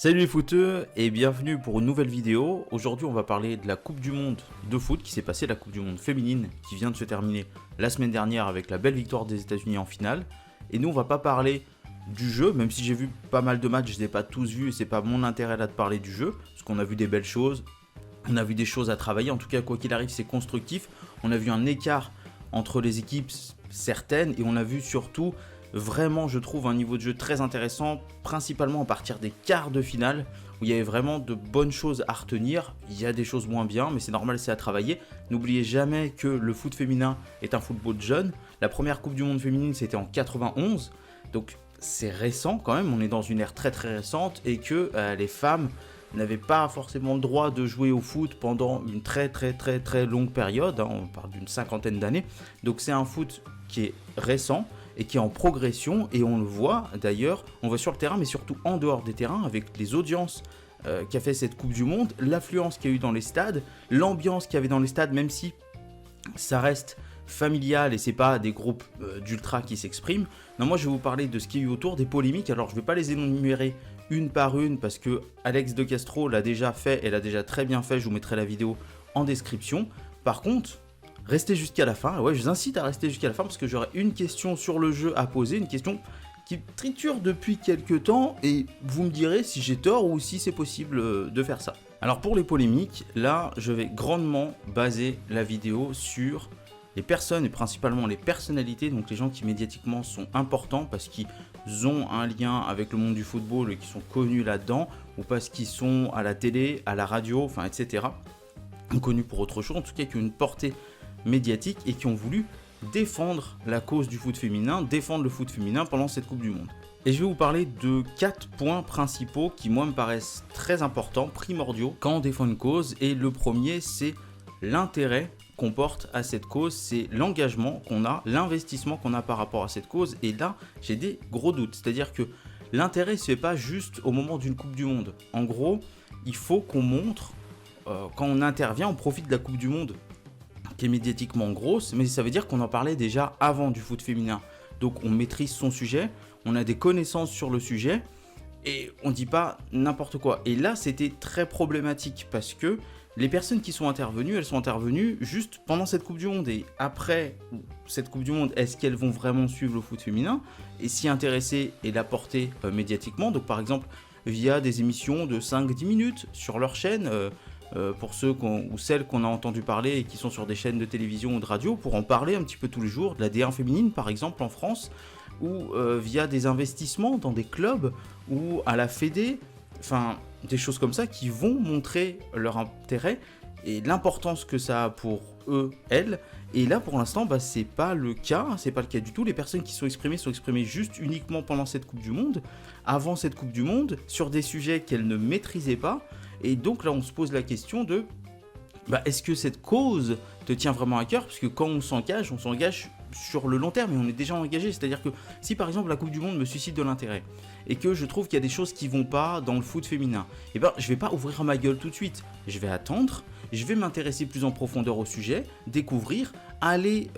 Salut les footeux et bienvenue pour une nouvelle vidéo. Aujourd'hui on va parler de la Coupe du Monde de foot qui s'est passée, la Coupe du Monde féminine qui vient de se terminer la semaine dernière avec la belle victoire des États-Unis en finale. Et nous on va pas parler du jeu, même si j'ai vu pas mal de matchs, je les ai pas tous vus et c'est pas mon intérêt là de parler du jeu, parce qu'on a vu des belles choses, on a vu des choses à travailler, en tout cas quoi qu'il arrive c'est constructif. On a vu un écart entre les équipes certaines et on a vu surtout vraiment, je trouve, un niveau de jeu très intéressant, principalement à partir des quarts de finale, où il y avait vraiment de bonnes choses à retenir. Il y a des choses moins bien, mais c'est normal, c'est à travailler. N'oubliez jamais que le foot féminin est un football jeune. La première Coupe du Monde féminine, c'était en 91, donc c'est récent quand même, on est dans une ère très très récente, et que les femmes n'avaient pas forcément le droit de jouer au foot pendant une très longue période, hein, on parle d'une cinquantaine d'années, donc c'est un foot qui est récent, et qui est en progression, et on le voit d'ailleurs, on voit sur le terrain, mais surtout en dehors des terrains, avec les audiences qu'a fait cette Coupe du Monde, l'affluence qu'il y a eu dans les stades, l'ambiance qu'il y avait dans les stades, même si ça reste familial et c'est pas des groupes d'ultra qui s'expriment. Non, moi je vais vous parler de ce qu'il y a eu autour, des polémiques. Alors je vais pas les énumérer une par une, parce que Alex De Castro l'a déjà fait, et l'a déjà très bien fait, je vous mettrai la vidéo en description. Par contre, restez jusqu'à la fin, ouais, je vous incite à rester jusqu'à la fin parce que j'aurai une question sur le jeu à poser, une question qui triture depuis quelques temps et vous me direz si j'ai tort ou si c'est possible de faire ça. Alors pour les polémiques, là je vais grandement baser la vidéo sur les personnes et principalement les personnalités, donc les gens qui médiatiquement sont importants parce qu'ils ont un lien avec le monde du football et qui sont connus là-dedans, ou parce qu'ils sont à la télé, à la radio, enfin etc. Connus pour autre chose, en tout cas qui ont une portée médiatiques et qui ont voulu défendre la cause du foot féminin, défendre le foot féminin pendant cette Coupe du Monde. Et je vais vous parler de 4 points principaux qui moi me paraissent très importants, primordiaux quand on défend une cause. Et le premier, c'est l'intérêt qu'on porte à cette cause, c'est l'engagement qu'on a, l'investissement qu'on a par rapport à cette cause. Et là, j'ai des gros doutes, c'est-à-dire que l'intérêt se fait pas juste au moment d'une Coupe du Monde. En gros, il faut qu'on montre, quand on intervient, on profite de la Coupe du Monde qui est médiatiquement grosse, mais ça veut dire qu'on en parlait déjà avant du foot féminin. Donc on maîtrise son sujet, on a des connaissances sur le sujet, et on dit pas n'importe quoi. Et là, c'était très problématique, parce que les personnes qui sont intervenues, elles sont intervenues juste pendant cette Coupe du Monde. Et après cette Coupe du Monde, est-ce qu'elles vont vraiment suivre le foot féminin et s'y intéresser et l'apporter médiatiquement? Donc par exemple, via des émissions de 5-10 minutes sur leur chaîne, pour ceux ou celles qu'on a entendu parler et qui sont sur des chaînes de télévision ou de radio, pour en parler un petit peu tous les jours, de la D1 féminine par exemple en France, ou via des investissements dans des clubs ou à la Fédé, enfin des choses comme ça qui vont montrer leur intérêt et l'importance que ça a pour eux, elles. Et là pour l'instant c'est pas le cas, c'est pas le cas du tout. Les personnes qui sont exprimées juste uniquement pendant cette Coupe du Monde, avant cette Coupe du Monde, sur des sujets qu'elles ne maîtrisaient pas. Et donc là on se pose la question de est-ce que cette cause te tient vraiment à cœur? Parce que quand on s'engage sur le long terme et on est déjà engagé. C'est-à-dire que si par exemple la Coupe du Monde me suscite de l'intérêt et que je trouve qu'il y a des choses qui vont pas dans le foot féminin, je vais pas ouvrir ma gueule tout de suite. Je vais attendre, je vais m'intéresser plus en profondeur au sujet, découvrir, aller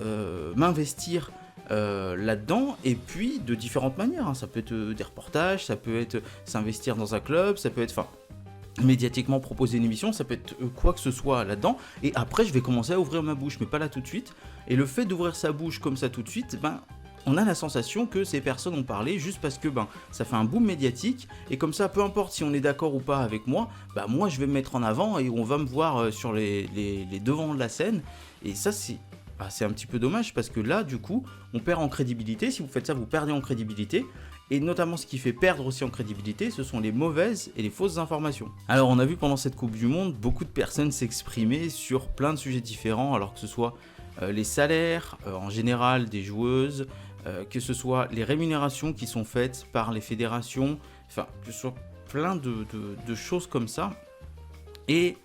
m'investir là-dedans, et puis de différentes manières, hein. Ça peut être des reportages, ça peut être s'investir dans un club, ça peut être médiatiquement proposer une émission, ça peut être quoi que ce soit là-dedans, et après je vais commencer à ouvrir ma bouche, mais pas là tout de suite. Et le fait d'ouvrir sa bouche comme ça tout de suite, on a la sensation que ces personnes ont parlé juste parce que ça fait un boom médiatique, et comme ça, peu importe si on est d'accord ou pas avec moi, moi je vais me mettre en avant et on va me voir sur les devants de la scène. Et ça c'est un petit peu dommage, parce que là du coup on perd en crédibilité. Si vous faites ça, vous perdez en crédibilité. Et notamment ce qui fait perdre aussi en crédibilité, ce sont les mauvaises et les fausses informations. Alors on a vu pendant cette Coupe du Monde beaucoup de personnes s'exprimer sur plein de sujets différents, alors que ce soit les salaires en général des joueuses, que ce soit les rémunérations qui sont faites par les fédérations, enfin que ce soit plein de choses comme ça. Et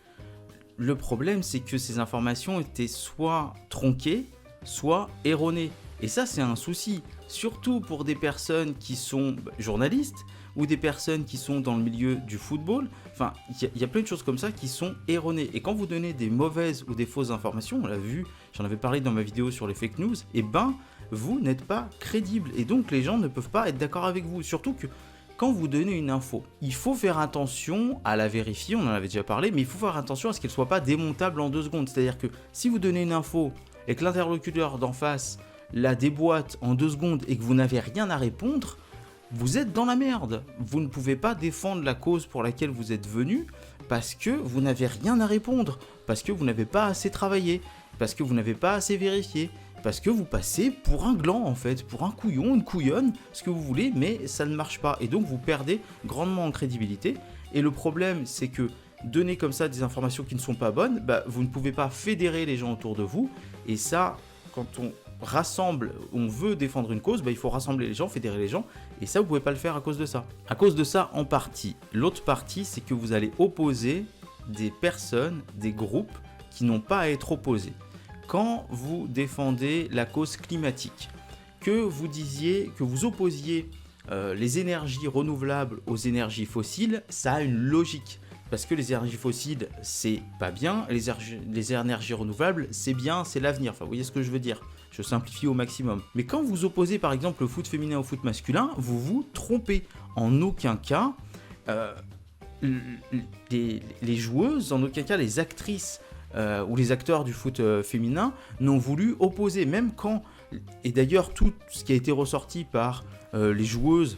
le problème, c'est que ces informations étaient soit tronquées, soit erronées. Et ça, c'est un souci, surtout pour des personnes qui sont journalistes ou des personnes qui sont dans le milieu du football. Enfin, il y a plein de choses comme ça qui sont erronées. Et quand vous donnez des mauvaises ou des fausses informations, on l'a vu, j'en avais parlé dans ma vidéo sur les fake news, vous n'êtes pas crédible. Et donc, les gens ne peuvent pas être d'accord avec vous. Surtout que quand vous donnez une info, il faut faire attention à la vérifier, on en avait déjà parlé, mais il faut faire attention à ce qu'elle ne soit pas démontable en 2 secondes. C'est-à-dire que si vous donnez une info et que l'interlocuteur d'en face la déboîte en 2 secondes et que vous n'avez rien à répondre, vous êtes dans la merde. Vous ne pouvez pas défendre la cause pour laquelle vous êtes venu parce que vous n'avez rien à répondre, parce que vous n'avez pas assez travaillé, parce que vous n'avez pas assez vérifié, parce que vous passez pour un gland en fait, pour un couillon, une couillonne, ce que vous voulez, mais ça ne marche pas. Et donc vous perdez grandement en crédibilité. Et le problème, c'est que donner comme ça des informations qui ne sont pas bonnes, vous ne pouvez pas fédérer les gens autour de vous. Et ça, quand on rassemble, on veut défendre une cause, il faut rassembler les gens, fédérer les gens, et ça vous pouvez pas le faire à cause de ça. À cause de ça en partie. L'autre partie, c'est que vous allez opposer des personnes, des groupes qui n'ont pas à être opposés. Quand vous défendez la cause climatique, que vous opposiez les énergies renouvelables aux énergies fossiles, ça a une logique. Parce que les énergies fossiles, c'est pas bien, les énergies renouvelables, c'est bien, c'est l'avenir. Enfin, vous voyez ce que je veux dire? Je simplifie au maximum. Mais quand vous opposez par exemple le foot féminin au foot masculin, vous vous trompez. En aucun cas, les joueuses, en aucun cas les actrices ou les acteurs du foot féminin n'ont voulu opposer. Même quand, et d'ailleurs tout ce qui a été ressorti par les joueuses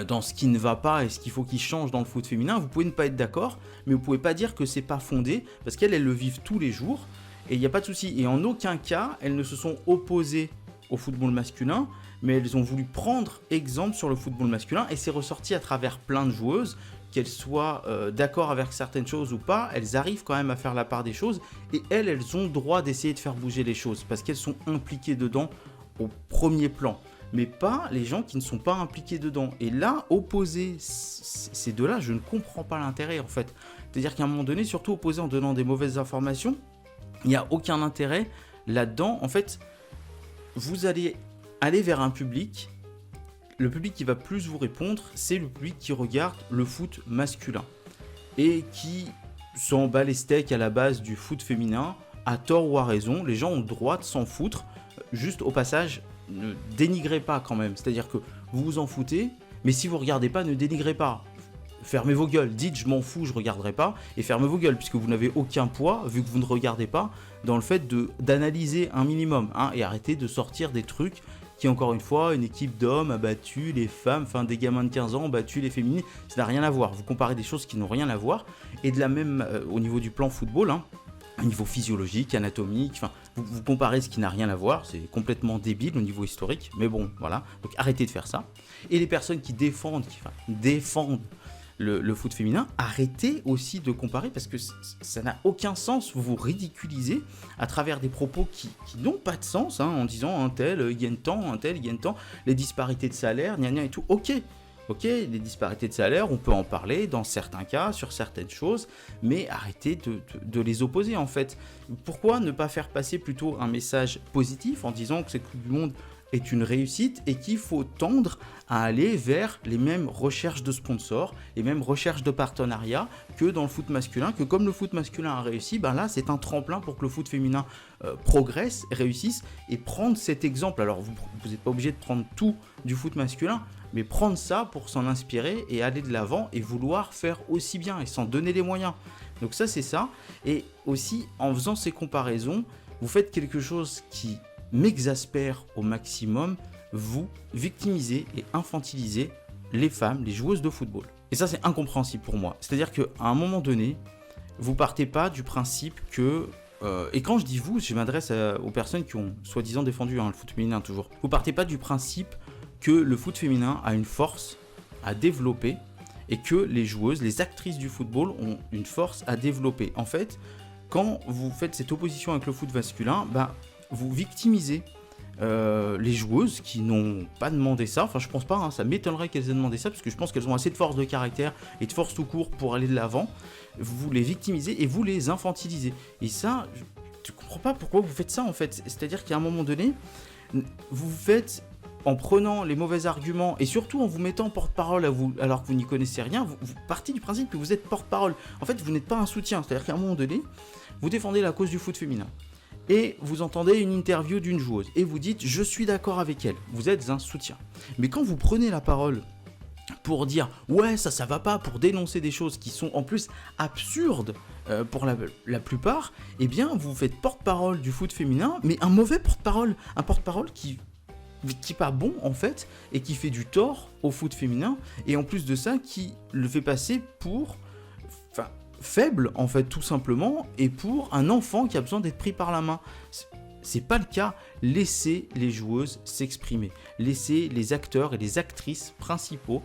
dans ce qui ne va pas et ce qu'il faut qu'ils changent dans le foot féminin, vous pouvez ne pas être d'accord, mais vous pouvez pas dire que c'est pas fondé, parce qu'elles le vivent tous les jours, et il n'y a pas de souci. Et en aucun cas, elles ne se sont opposées au football masculin, mais elles ont voulu prendre exemple sur le football masculin, et c'est ressorti à travers plein de joueuses, qu'elles soient d'accord avec certaines choses ou pas, elles arrivent quand même à faire la part des choses, et elles ont le droit d'essayer de faire bouger les choses, parce qu'elles sont impliquées dedans au premier plan. Mais pas les gens qui ne sont pas impliqués dedans. Et là, opposer ces deux-là, je ne comprends pas l'intérêt en fait. C'est-à-dire qu'à un moment donné, surtout opposer en donnant des mauvaises informations, il n'y a aucun intérêt là-dedans. En fait, vous allez aller vers un public, le public qui va plus vous répondre, c'est le public qui regarde le foot masculin et qui s'en bat les steaks à la base du foot féminin, à tort ou à raison. Les gens ont le droit de s'en foutre. Juste au passage, ne dénigrez pas quand même, c'est-à-dire que vous vous en foutez, mais si vous regardez pas, ne dénigrez pas. Fermez vos gueules, dites je m'en fous, je regarderai pas, et fermez vos gueules, puisque vous n'avez aucun poids, vu que vous ne regardez pas, dans le fait d'analyser un minimum, et arrêtez de sortir des trucs qui, encore une fois, une équipe d'hommes a battu les femmes, enfin des gamins de 15 ans ont battu les féminines, ça n'a rien à voir, vous comparez des choses qui n'ont rien à voir, et de la même, au niveau du plan football, au niveau physiologique, anatomique, enfin, vous comparez ce qui n'a rien à voir, c'est complètement débile au niveau historique, mais bon, voilà, donc arrêtez de faire ça. Et les personnes qui défendent le foot féminin, arrêtez aussi de comparer, parce que ça n'a aucun sens, vous vous ridiculisez à travers des propos qui n'ont pas de sens, en disant un tel gagne tant, un tel gagne tant, les disparités de salaire, gna gna et tout, Ok, les disparités de salaire, on peut en parler dans certains cas, sur certaines choses, mais arrêtez de les opposer en fait. Pourquoi ne pas faire passer plutôt un message positif en disant que cette Coupe du Monde est une réussite et qu'il faut tendre à aller vers les mêmes recherches de sponsors, les mêmes recherches de partenariats que dans le foot masculin, que comme le foot masculin a réussi, là c'est un tremplin pour que le foot féminin progresse, réussisse, et prendre cet exemple. Alors vous n'êtes pas obligé de prendre tout du foot masculin, mais prendre ça pour s'en inspirer et aller de l'avant et vouloir faire aussi bien et s'en donner les moyens. Donc ça c'est ça, et aussi en faisant ces comparaisons, vous faites quelque chose qui m'exaspère au maximum, vous victimisez et infantilisez les femmes, les joueuses de football. Et ça c'est incompréhensible pour moi, c'est-à-dire qu'à un moment donné, vous partez pas du principe que... et quand je dis vous, je m'adresse aux personnes qui ont soi-disant défendu le foot féminin toujours. Vous partez pas du principe que le foot féminin a une force à développer et que les joueuses, les actrices du football ont une force à développer. En fait, quand vous faites cette opposition avec le foot masculin, vous victimisez les joueuses qui n'ont pas demandé ça. Enfin, je pense pas, ça m'étonnerait qu'elles aient demandé ça, parce que je pense qu'elles ont assez de force de caractère et de force tout court pour aller de l'avant. Vous les victimisez et vous les infantilisez. Et ça, je ne comprends pas pourquoi vous faites ça en fait. C'est-à-dire qu'à un moment donné, vous faites... En prenant les mauvais arguments et surtout en vous mettant porte-parole alors que vous n'y connaissez rien, vous partez du principe que vous êtes porte-parole. En fait, vous n'êtes pas un soutien. C'est-à-dire qu'à un moment donné, vous défendez la cause du foot féminin et vous entendez une interview d'une joueuse et vous dites « je suis d'accord avec elle ». Vous êtes un soutien. Mais quand vous prenez la parole pour dire ouais ça va pas, pour dénoncer des choses qui sont en plus absurdes pour la plupart, eh bien vous faites porte-parole du foot féminin, mais un mauvais porte-parole, un porte-parole qui est pas bon en fait, et qui fait du tort au foot féminin, et en plus de ça qui le fait passer pour faible en fait tout simplement, et pour un enfant qui a besoin d'être pris par la main. C'est pas le cas. Laissez les joueuses s'exprimer, laissez les acteurs et les actrices principaux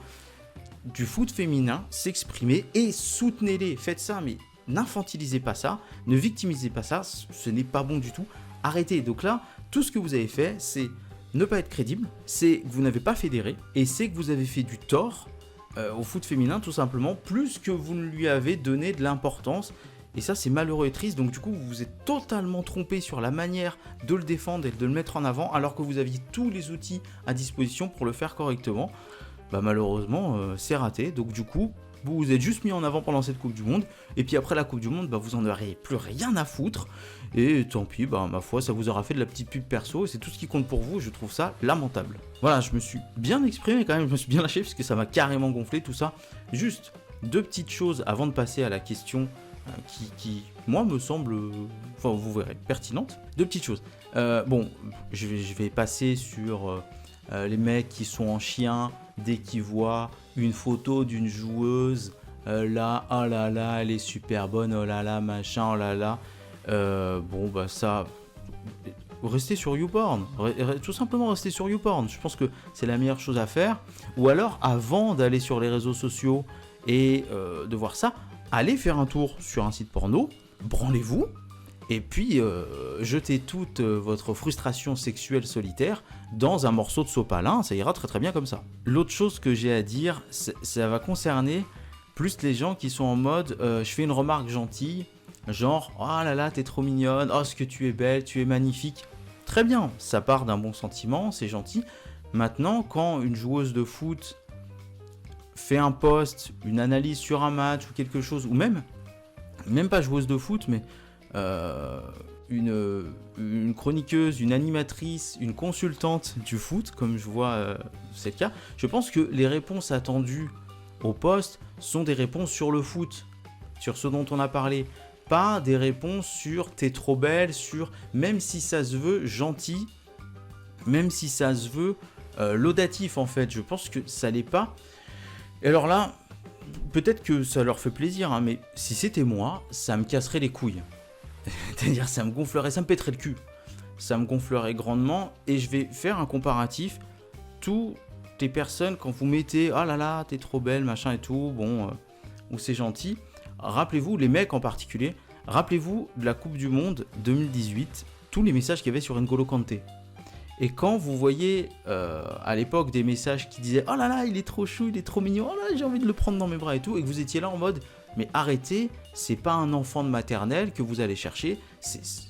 du foot féminin s'exprimer et soutenez-les. Faites ça, mais n'infantilisez pas ça, ne victimisez pas ça, ce n'est pas bon du tout. Arrêtez. Donc là, tout ce que vous avez fait, c'est ne pas être crédible, c'est que vous n'avez pas fédéré, et c'est que vous avez fait du tort au foot féminin tout simplement, plus que vous ne lui avez donné de l'importance. Et ça, c'est malheureux et triste. Donc du coup, vous vous êtes totalement trompé sur la manière de le défendre et de le mettre en avant, alors que vous aviez tous les outils à disposition pour le faire correctement. Bah malheureusement, c'est raté. Donc du coup, vous vous êtes juste mis en avant pendant cette Coupe du Monde. Et puis après la Coupe du Monde, bah, vous en aurez plus rien à foutre. Et tant pis, bah, ma foi, ça vous aura fait de la petite pub perso. Et c'est tout ce qui compte pour vous. Je trouve ça lamentable. Voilà, je me suis bien exprimé quand même. Je me suis bien lâché parce que ça m'a carrément gonflé tout ça. Juste deux petites choses avant de passer à la question qui moi me semble, enfin vous verrez, pertinente. Deux petites choses. Bon, je vais passer sur les mecs qui sont en chien dès qu'ils voient une photo d'une joueuse, là, oh là là, elle est super bonne, oh là là, machin, oh là là. Bon bah ça, restez sur YouPorn, tout simplement restez sur YouPorn. Je pense que c'est la meilleure chose à faire. Ou alors, avant d'aller sur les réseaux sociaux et de voir ça, allez faire un tour sur un site porno, branlez-vous, et puis jetez toute votre frustration sexuelle solitaire dans un morceau de sopalin, ça ira très très bien comme ça. L'autre chose que j'ai à dire, ça va concerner plus les gens qui sont en mode je fais une remarque gentille, genre oh là là t'es trop mignonne, oh ce que tu es belle, tu es magnifique. Très bien, ça part d'un bon sentiment, c'est gentil. Maintenant, quand une joueuse de foot fait un post, une analyse sur un match ou quelque chose, ou même pas joueuse de foot, mais une chroniqueuse, une animatrice, une consultante du foot, comme je vois c'est le cas, je pense que les réponses attendues au post sont des réponses sur le foot, sur ce dont on a parlé, pas des réponses sur t'es trop belle, sur même si ça se veut gentil, même si ça se veut laudatif en fait, je pense que ça l'est pas. Et alors là, peut-être que ça leur fait plaisir, hein, mais si c'était moi, ça me casserait les couilles. C'est-à-dire, ça me gonflerait, ça me pèterait le cul. Ça me gonflerait grandement, et je vais faire un comparatif. Toutes les personnes, quand vous mettez « Ah là là, t'es trop belle, machin et tout », bon, ou c'est gentil, rappelez-vous, les mecs en particulier, rappelez-vous de la Coupe du Monde 2018, tous les messages qu'il y avait sur N'Golo Kanté. Et quand vous voyez à l'époque des messages qui disaient « Oh là là, il est trop chou, il est trop mignon, oh là, j'ai envie de le prendre dans mes bras et tout », et que vous étiez là en mode « Mais arrêtez, c'est pas un enfant de maternelle que vous allez chercher,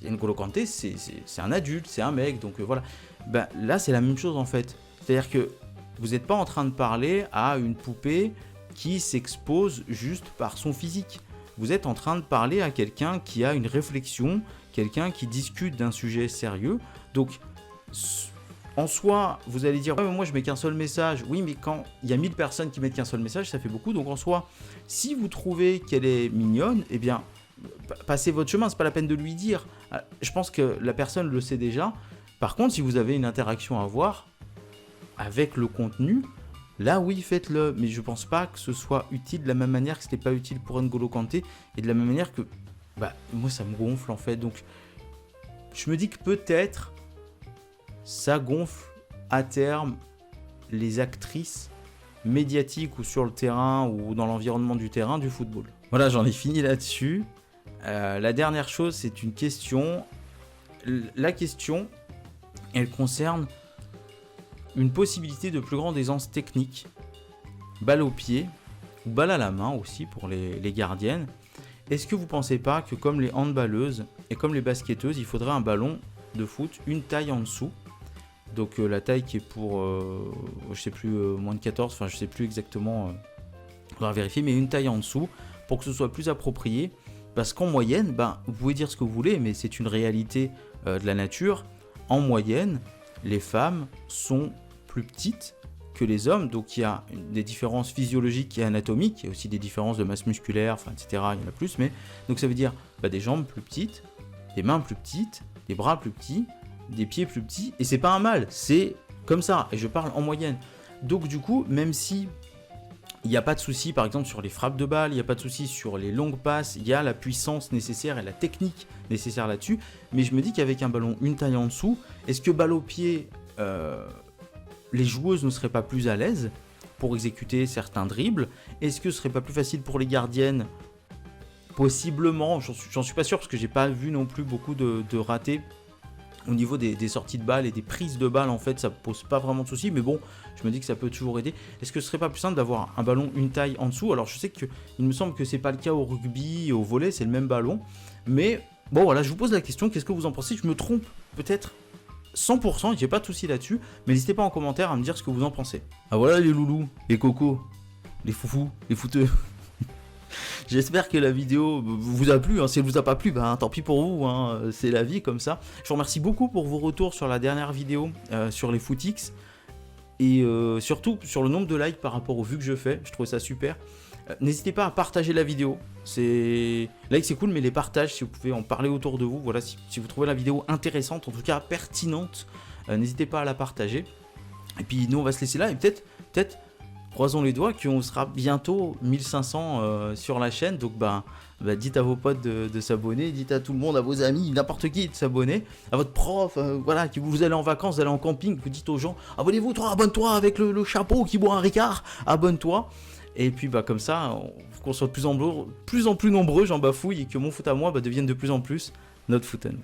N'Golo Kanté, c'est un adulte, c'est un mec, donc voilà. » Ben, là, c'est la même chose en fait. C'est-à-dire que vous n'êtes pas en train de parler à une poupée qui s'expose juste par son physique. Vous êtes en train de parler à quelqu'un qui a une réflexion, quelqu'un qui discute d'un sujet sérieux. Donc, en soi, vous allez dire, ouais, mais moi je mets qu'un seul message. Oui, mais quand il y a 1000 personnes qui mettent qu'un seul message, ça fait beaucoup. Donc en soi, si vous trouvez qu'elle est mignonne, eh bien, passez votre chemin, c'est pas la peine de lui dire. Je pense que la personne le sait déjà. Par contre, si vous avez une interaction à avoir avec le contenu, là oui, faites-le. Mais je pense pas que ce soit utile de la même manière que c'était pas utile pour N'Golo Kanté, et de la même manière que, moi ça me gonfle en fait. Donc, je me dis que peut-être ça gonfle à terme les actrices médiatiques ou sur le terrain ou dans l'environnement du terrain du football. Voilà, j'en ai fini là-dessus. La dernière chose, c'est une question. La question, elle concerne une possibilité de plus grande aisance technique, balle au pied ou balle à la main aussi pour les gardiennes. Est-ce que vous ne pensez pas que comme les handballeuses et comme les basketteuses, il faudrait un ballon de foot une taille en dessous? Donc la taille qui est pour, je sais plus, moins de 14, enfin je sais plus exactement, on va vérifier, mais une taille en dessous pour que ce soit plus approprié. Parce qu'en moyenne, vous pouvez dire ce que vous voulez, mais c'est une réalité de la nature. En moyenne, les femmes sont plus petites que les hommes, donc il y a des différences physiologiques et anatomiques, il y a aussi des différences de masse musculaire, enfin, etc., il y en a plus, mais donc ça veut dire des jambes plus petites, des mains plus petites, des bras plus petits, des pieds plus petits, et c'est pas un mal, c'est comme ça, et je parle en moyenne. Donc du coup, même si il n'y a pas de souci, par exemple, sur les frappes de balles, il n'y a pas de souci sur les longues passes, il y a la puissance nécessaire et la technique nécessaire là-dessus, mais je me dis qu'avec un ballon une taille en dessous, est-ce que balle au pied, les joueuses ne seraient pas plus à l'aise pour exécuter certains dribbles? Est-ce que ce serait pas plus facile pour les gardiennes? Possiblement, j'en suis pas sûr parce que j'ai pas vu non plus beaucoup de ratés au niveau des sorties de balles et des prises de balles. En fait, ça pose pas vraiment de soucis, mais bon, je me dis que ça peut toujours aider. Est-ce que ce serait pas plus simple d'avoir un ballon une taille en dessous? Alors je sais que il me semble que c'est pas le cas au rugby et au volley, c'est le même ballon, mais bon voilà, je vous pose la question, qu'est-ce que vous en pensez? Je me trompe peut-être 100%, j'ai pas de soucis là-dessus, mais n'hésitez pas en commentaire à me dire ce que vous en pensez. Ah voilà les loulous, les cocos, les foufous, les fouteux. J'espère que la vidéo vous a plu, hein. Si elle vous a pas plu, tant pis pour vous, hein. C'est la vie comme ça. Je vous remercie beaucoup pour vos retours sur la dernière vidéo sur les footix, et surtout sur le nombre de likes par rapport aux vues que je fais, je trouve ça super. N'hésitez pas à partager la vidéo, like c'est cool, mais les partages, si vous pouvez en parler autour de vous, voilà, si vous trouvez la vidéo intéressante, en tout cas pertinente, n'hésitez pas à la partager. Et puis nous on va se laisser là, et peut-être, croisons les doigts, qu'on sera bientôt 1500 sur la chaîne, donc dites à vos potes de s'abonner, dites à tout le monde, à vos amis, n'importe qui de s'abonner, à votre prof, voilà, que vous allez en vacances, vous allez en camping, vous dites aux gens, abonnez-vous, toi, abonne-toi avec le chapeau qui boit un Ricard, abonne-toi. Et puis comme ça, qu'on soit de plus en plus nombreux, j'en bafouille, et que mon foot à moi devienne de plus en plus notre foot à nous.